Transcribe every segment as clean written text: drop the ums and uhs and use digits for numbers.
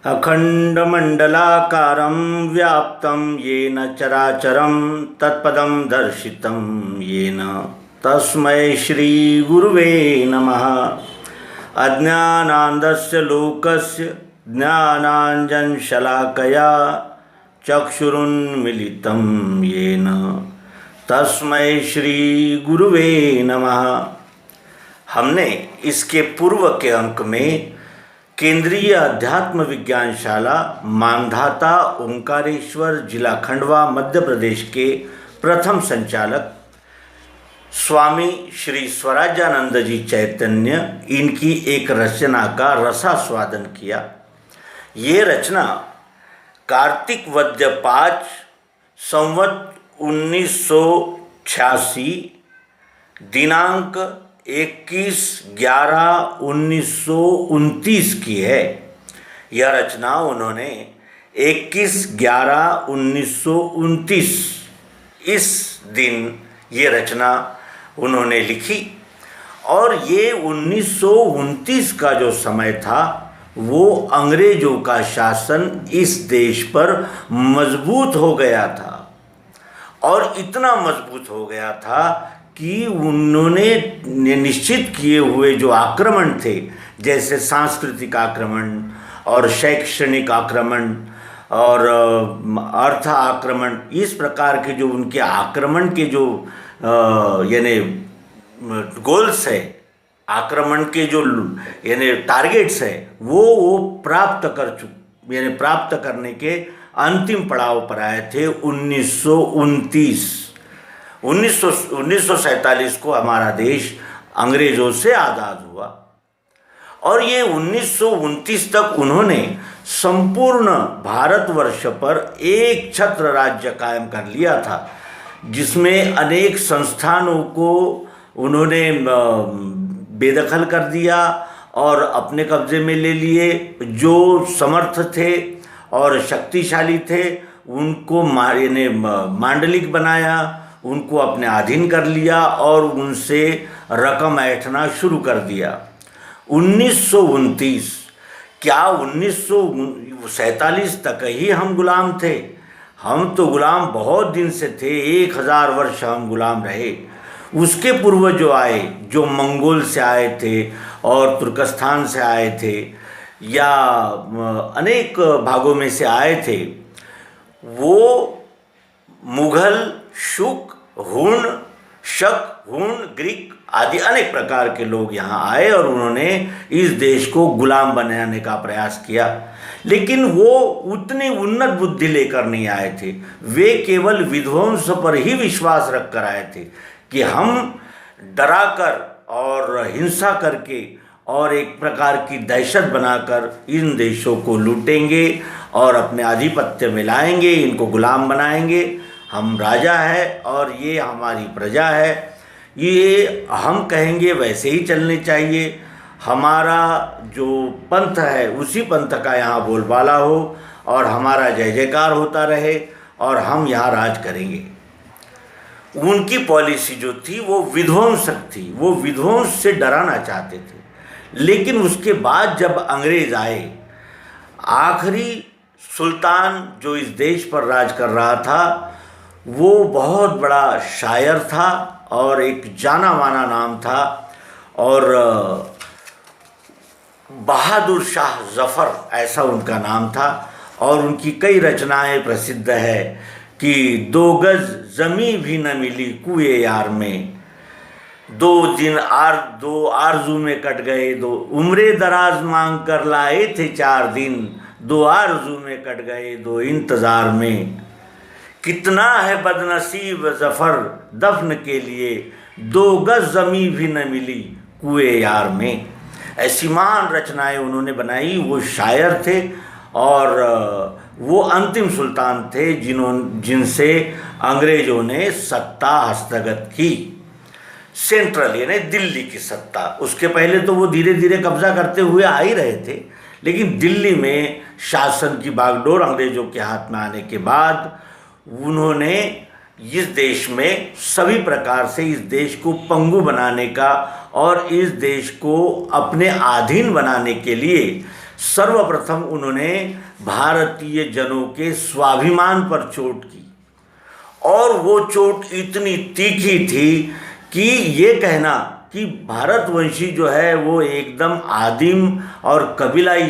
अखंडमंडलाकारं व्याप्तं येन चराचरं तत्पदं दर्शितं येन तस्मै श्रीगुरुवे नमः। अज्ञानान्धस्य लोकस्य ज्ञानाञ्जनशलाकया चक्षुरुन्मीलितं येन तस्मै श्रीगुरुवे नमः। हमने इसके पूर्व के अंक में केंद्रीय अध्यात्म विज्ञानशाला मानधाता ओंकारेश्वर जिला खंडवा मध्य प्रदेश के प्रथम संचालक स्वामी श्री स्वराजानंद जी चैतन्य इनकी एक रचना का रसास्वादन किया। ये रचना कार्तिक वद्य 5 संवत 1986 दिनांक 21/11/1929 की है। यह रचना उन्होंने 21/11/1929 इस दिन ये रचना उन्होंने लिखी। और ये 1929 का जो समय था वो अंग्रेजों का शासन इस देश पर मजबूत हो गया था, और इतना मजबूत हो गया था कि उन्होंने निश्चित किए हुए जो आक्रमण थे, जैसे सांस्कृतिक आक्रमण और शैक्षणिक आक्रमण और अर्थ आक्रमण, इस प्रकार के जो उनके आक्रमण के जो यानी गोल्स है, आक्रमण के जो यानी टारगेट्स है, वो प्राप्त करने के अंतिम पड़ाव पर आए थे। 1947 को हमारा देश अंग्रेजों से आज़ाद हुआ, और ये 1929 तक उन्होंने संपूर्ण भारतवर्ष पर एक छत्र राज्य कायम कर लिया था, जिसमें अनेक संस्थानों को उन्होंने बेदखल कर दिया और अपने कब्जे में ले लिए। जो समर्थ थे और शक्तिशाली थे उनको मांडलिक बनाया, उनको अपने अधीन कर लिया और उनसे रकम ऐंठना शुरू कर दिया। 1929 क्या 1947 तक ही हम गुलाम थे? हम तो गुलाम बहुत दिन से थे, 1000 वर्ष हम गुलाम रहे। उसके पूर्व जो आए, जो मंगोल से आए थे और तुर्कस्तान से आए थे या अनेक भागों में से आए थे, वो मुगल, शुक, हुन, शक, हुन, ग्रीक आदि अनेक प्रकार के लोग यहाँ आए और उन्होंने इस देश को गुलाम बनाने का प्रयास किया। लेकिन वो उतनी उन्नत बुद्धि लेकर नहीं आए थे। वे केवल विध्वंस पर ही विश्वास रखकर आए थे कि हम डराकर और हिंसा करके और एक प्रकार की दहशत बनाकर इन देशों को लूटेंगे और अपने आधिपत्य में लाएंगे, इनको गुलाम बनाएंगे। हम राजा है और ये हमारी प्रजा है, ये हम कहेंगे वैसे ही चलने चाहिए। हमारा जो पंथ है उसी पंथ का यहाँ बोलबाला हो और हमारा जय जयकार होता रहे और हम यहाँ राज करेंगे। उनकी पॉलिसी जो थी वो विध्वंसक थी, वो विध्वंस से डराना चाहते थे। लेकिन उसके बाद जब अंग्रेज आए, आखिरी सुल्तान जो इस देश पर राज कर रहा था वो बहुत बड़ा शायर था और एक जाना माना नाम था, और बहादुर शाह जफ़र ऐसा उनका नाम था। और उनकी कई रचनाएं प्रसिद्ध है कि 2 गज ज़मीं भी न मिली कुए यार में, 2 आरज़ू में कट गए 2, उम्रे दराज मांग कर लाए थे 4 दिन, 2 आरज़ू में कट गए 2 इंतज़ार में। कितना है बदनसीब ज़फ़र दफन के लिए, 2 गज ज़मीं भी न मिली कुए यार में। ऐसी महान रचनाएं उन्होंने बनाई। वो शायर थे और वो अंतिम सुल्तान थे जिनसे अंग्रेज़ों ने सत्ता हस्तगत की, सेंट्रल यानी दिल्ली की सत्ता। उसके पहले तो वो धीरे धीरे कब्जा करते हुए आ ही रहे थे, लेकिन दिल्ली में शासन की बागडोर अंग्रेज़ों के हाथ में आने के बाद उन्होंने इस देश में सभी प्रकार से इस देश को पंगु बनाने का और इस देश को अपने अधीन बनाने के लिए सर्वप्रथम उन्होंने भारतीय जनों के स्वाभिमान पर चोट की, और वो चोट इतनी तीखी थी कि ये कहना कि भारतवंशी जो है वो एकदम आदिम और कबीलाई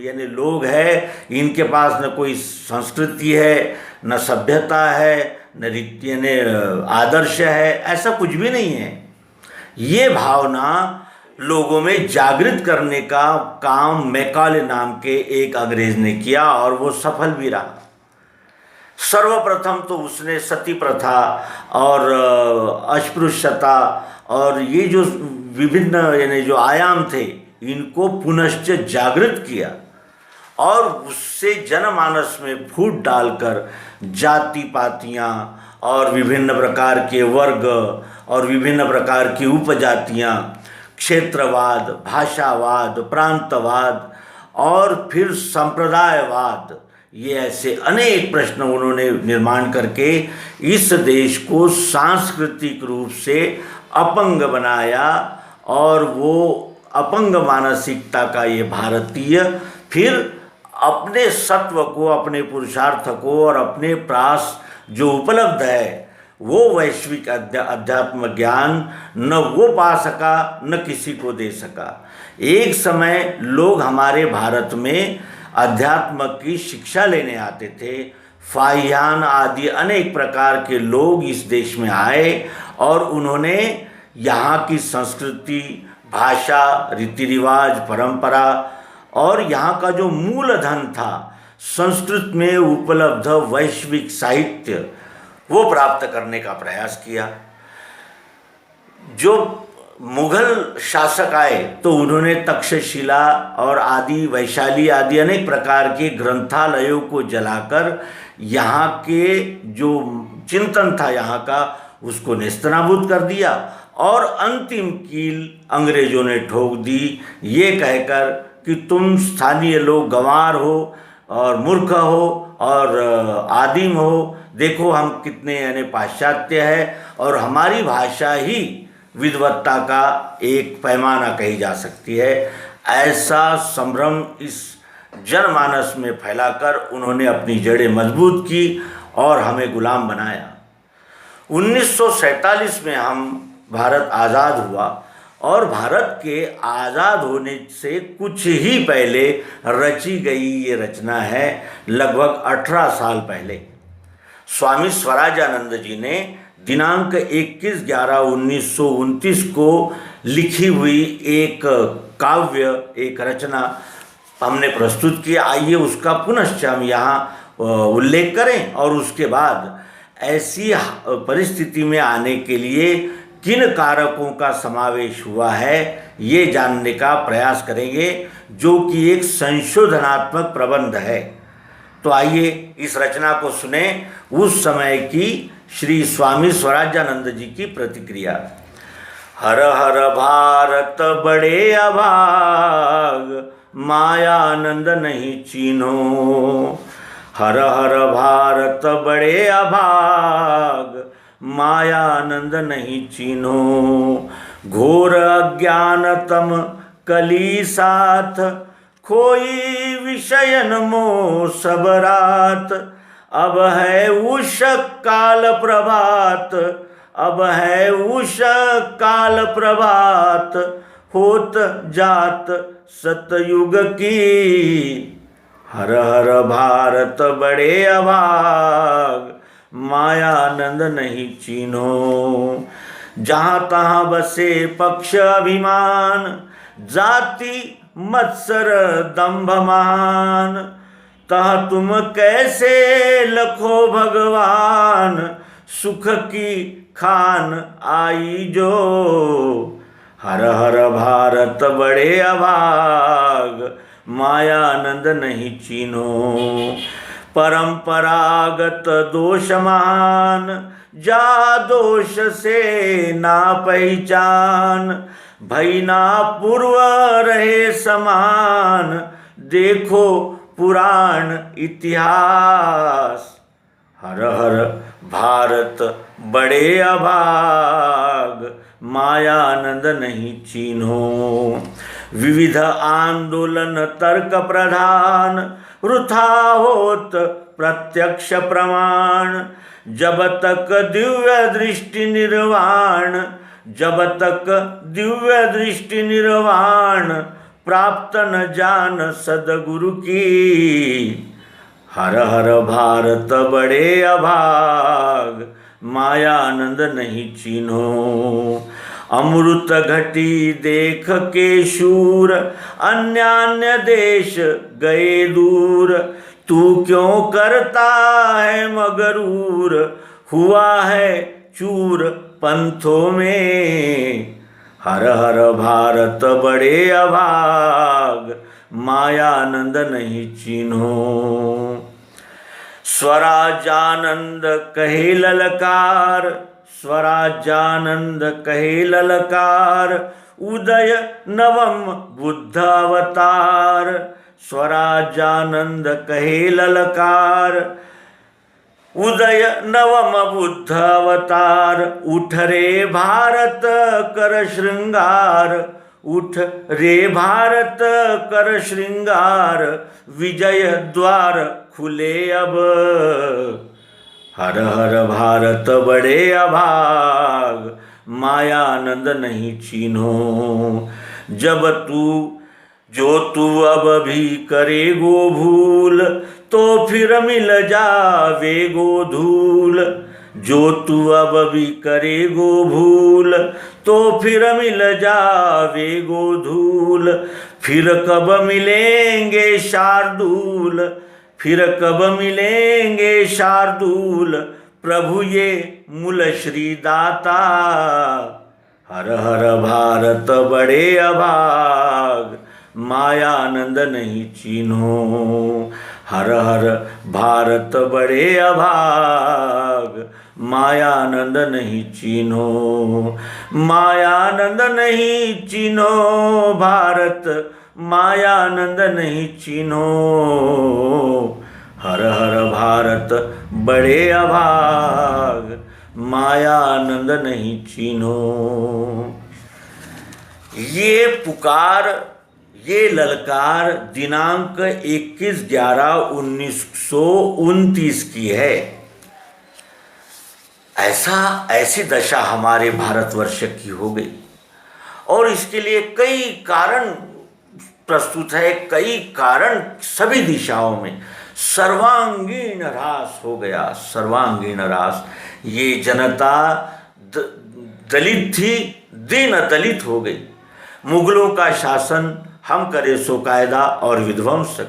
यानी लोग है, इनके पास न कोई संस्कृति है, न सभ्यता है, न रीति यानी आदर्श है, ऐसा कुछ भी नहीं है। ये भावना लोगों में जागृत करने का काम मैकाले नाम के एक अंग्रेज ने किया, और वो सफल भी रहा। सर्वप्रथम तो उसने सती प्रथा और अस्पृश्यता और ये जो विभिन्न यानी जो आयाम थे, इनको पुनश्च जागृत किया, और उससे जनमानस में फूट डालकर जाति पातियाँ और विभिन्न प्रकार के वर्ग और विभिन्न प्रकार की उपजातियाँ, क्षेत्रवाद, भाषावाद, प्रांतवाद और फिर संप्रदायवाद, ये ऐसे अनेक प्रश्न उन्होंने निर्माण करके इस देश को सांस्कृतिक रूप से अपंग बनाया, और वो अपंग मानसिकता का ये भारतीय फिर अपने सत्व को, अपने पुरुषार्थ को और अपने पास जो उपलब्ध है वो वैश्विक अध्यात्म ज्ञान न वो पा सका, न किसी को दे सका। एक समय लोग हमारे भारत में अध्यात्म की शिक्षा लेने आते थे, फाहियान आदि अनेक प्रकार के लोग इस देश में आए, और उन्होंने यहाँ की संस्कृति, भाषा, रीति रिवाज, परंपरा और यहाँ का जो मूलधन था, संस्कृत में उपलब्ध वैश्विक साहित्य, वो प्राप्त करने का प्रयास किया। जो मुगल शासक आए तो उन्होंने तक्षशिला और आदि वैशाली आदि अनेक प्रकार के ग्रंथालयों को जलाकर यहाँ के जो चिंतन था यहाँ का, उसको नेस्तनाबूद कर दिया, और अंतिम कील अंग्रेजों ने ठोक दी, ये कहकर कि तुम स्थानीय लोग गंवार हो और मूर्ख हो और आदिम हो, देखो हम कितने यानी पाश्चात्य है, और हमारी भाषा ही विद्वत्ता का एक पैमाना कही जा सकती है। ऐसा संभ्रम इस जनमानस में फैलाकर उन्होंने अपनी जड़ें मजबूत की और हमें गुलाम बनाया। 1947 में हम भारत आज़ाद हुआ, और भारत के आज़ाद होने से कुछ ही पहले रची गई ये रचना है, लगभग 18 साल पहले स्वामी स्वराजानंद जी ने दिनांक 21/11/1929 को लिखी हुई एक काव्य, एक रचना हमने प्रस्तुत किया। आइए उसका पुनश्च हम यहाँ उल्लेख करें, और उसके बाद ऐसी परिस्थिति में आने के लिए किन कारकों का समावेश हुआ है ये जानने का प्रयास करेंगे, जो कि एक संशोधनात्मक प्रबंध है। तो आइए इस रचना को सुने, उस समय की श्री स्वामी स्वराजानंद जी की प्रतिक्रिया। हर हर भारत बड़े अभाग, मायानंद नहीं चीन्हो। हर हर भारत बड़े अभाग, मायानंद नहीं चीन्हो। घोर अज्ञानतम कली साथ, खोई विषयन मोह सब रात। अब है उष काल प्रभात, अब है उष काल प्रभात। होत जात सतयुग की, हर हर भारत बड़े अभाग, मायानंद नहीं चीन्हो। जहाँ तहाँ बसे पक्ष अभिमान, जाति मत्सर दंभ मान। तहाँ तुम कैसे लखो भगवान, सुख की खान आई जो। हर हर भारत बड़े अभाग, मायानंद नहीं चीन्हो। परंपरागत दोष महान, जा दोष से ना पहचान। भई ना पूर्व रहे समान, देखो पुराण इतिहास। हर हर भारत बड़े अभाग, मायानंद नहीं चीन्हो। विविध आंदोलन तर्क प्रधान, वृथा होत प्रत्यक्ष प्रमाण। जब तक दिव्य दृष्टि निर्वाण, जब तक दिव्य दृष्टि निर्वाण, प्राप्त न जान सदगुरु की। हर हर भारत बड़े अभाग, मायानंद नहीं चीन्हो। अमृत घटी देख के शूर, अन्यान्य देश गए दूर। तू क्यों करता है मगरूर, हुआ है चूर पंथों में। हर हर भारत बड़े अभाग, मायानंद नहीं चीन्हो। स्वराजानंद कहे ललकार, स्वराजानंद कहे ललकार। उदय नवम बुद्ध अवतार, स्वराजानंद कहे ललकार। उदय नवम बुद्ध अवतार। उठ रे भारत कर श्रृंगार, उठ रे भारत कर श्रृंगार। विजय द्वार खुले अब, हर हर भारत बड़े अभाग, मायानंद नहीं चीन्हो। जब तू जो तू अब भी करेगो भूल, तो फिर मिल जावेगो धूल। जो तू अब भी करेगो भूल, तो फिर मिल जावेगो धूल। फिर कब मिलेंगे शार्दूल, फिर कब मिलेंगे शार्दूल। प्रभु ये मूल श्री दाता, हर हर भारत बड़े अभाग, मायानंद नहीं चीन्हो। हर हर भारत बड़े अभाग, मायानंद नहीं चीन्हो। मायानंद नहीं चीन्हो भारत, मायानंद नहीं चीन्हो। हर हर भारत बड़े अभाग, मायानंद नहीं चीन्हो। ये पुकार, ये ललकार दिनांक 21/11/1929 की है। ऐसी दशा हमारे भारतवर्ष की हो गई और इसके लिए कई कारण प्रस्तुत है, कई कारण सभी दिशाओं में। सर्वांगीण ह्रास हो गया, सर्वांगीण ह्रास। ये जनता दलित थी, दीन दलित हो गई। मुगलों का शासन हम करे सो कायदा और विध्वंसक।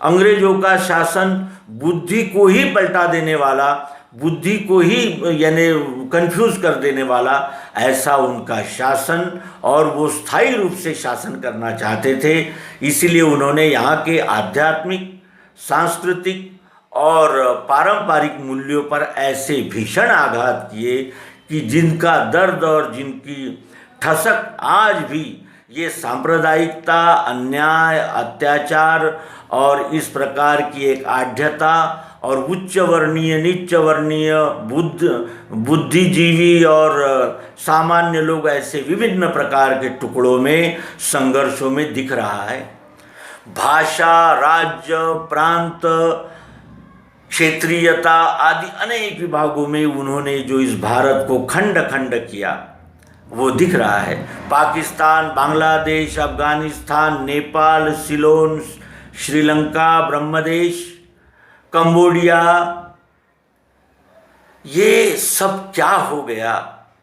अंग्रेजों का शासन बुद्धि को ही पलटा देने वाला, बुद्धि को ही यानी कंफ्यूज कर देने वाला, ऐसा उनका शासन, और वो स्थायी रूप से शासन करना चाहते थे। इसीलिए उन्होंने यहाँ के आध्यात्मिक, सांस्कृतिक और पारंपरिक मूल्यों पर ऐसे भीषण आघात किए कि जिनका दर्द और जिनकी ठसक आज भी ये सांप्रदायिकता, अन्याय, अत्याचार और इस प्रकार की एक आढ़्यता और उच्च वर्णीय, नीच वर्णीय, बुद्धिजीवी और सामान्य लोग, ऐसे विभिन्न प्रकार के टुकड़ों में, संघर्षों में दिख रहा है। भाषा, राज्य, प्रांत, क्षेत्रीयता आदि अनेक विभागों में उन्होंने जो इस भारत को खंड खंड किया वो दिख रहा है। पाकिस्तान, बांग्लादेश, अफगानिस्तान, नेपाल, सिलोन, श्रीलंका, ब्रह्मदेश, कंबोडिया, ये सब क्या हो गया।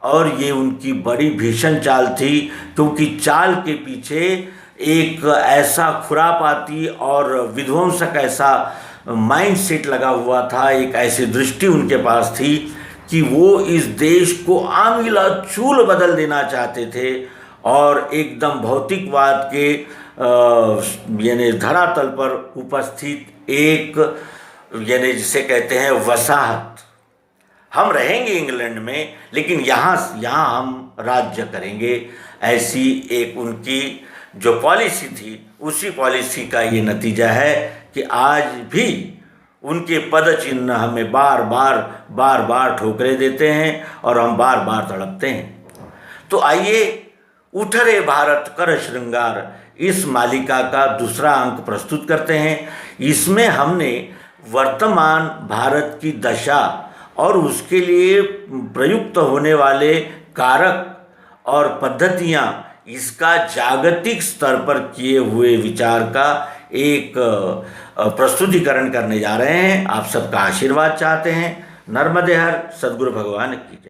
और ये उनकी बड़ी भीषण चाल थी, क्योंकि चाल के पीछे एक ऐसा खुरापाती और विध्वंसक ऐसा माइंडसेट लगा हुआ था, एक ऐसी दृष्टि उनके पास थी कि वो इस देश को आमीला चूल बदल देना चाहते थे और एकदम भौतिकवाद के यानी धरातल पर उपस्थित एक, यानी जिसे कहते हैं वसाहत, हम रहेंगे इंग्लैंड में लेकिन यहाँ हम राज्य करेंगे, ऐसी एक उनकी जो पॉलिसी थी, उसी पॉलिसी का ये नतीजा है कि आज भी उनके पद चिन्ह हमें बार बार ठोकरें देते हैं और हम बार बार तड़पते हैं। तो आइए उठ रे भारत कर श्रृंगार, इस मालिका का दूसरा अंक प्रस्तुत करते हैं। इसमें हमने वर्तमान भारत की दशा और उसके लिए प्रयुक्त होने वाले कारक और पद्धतियाँ, इसका जागतिक स्तर पर किए हुए विचार का एक प्रस्तुतिकरण करने जा रहे हैं। आप सबका आशीर्वाद चाहते हैं। नर्मदे हर, सद्गुरु भगवान की जय।